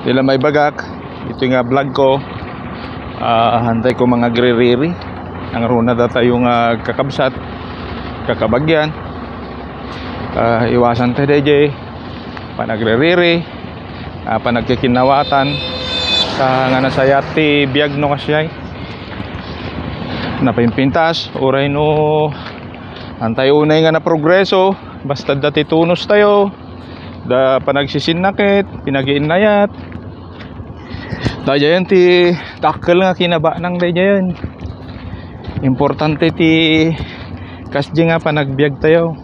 Dila may bagak. Ito nga vlog ko. Hantay ko mga gririri. Ang runa data yung kakabsat, kakabagyan. Iwasan tayo DJ. Panagririri. Panagkikinawatan. Sa nga nasayat ti biyag no kasyay. Napimpintas. Uray no. Hantay unay nga na progreso. Basta dati tunos tayo. Da panagsisinakit. Pinagiinayat. Dayan ti takkel nga kinaba nang dayan. Importante ti kasdi nga panagbiag tayo.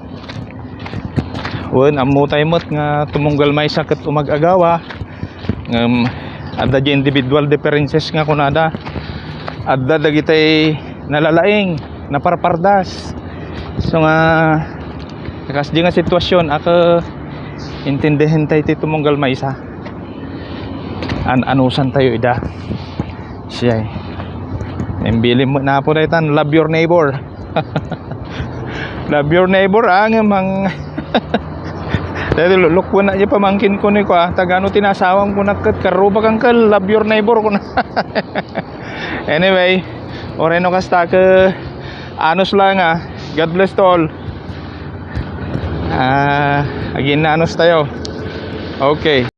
Wen ammo tayo mot nga tumunggal may sakit umag-agawa. Adda di individual differences nga kunada. Adda dagitay nalalaing, naparpardas. So nga kasdi nga sitwasyon ako intindihin tayo ti tumunggal may isa. Anusan tayo ida siya embilin mo na po daytan love your neighbor. Love your neighbor ang mang dahil look ko na niya pamangkin ko ni ko tagano tinasawang ko nakat karuba kang kal love your neighbor ko na. Anyway oreno kasta ke anos lang God bless to all. Again na anos tayo. Okay.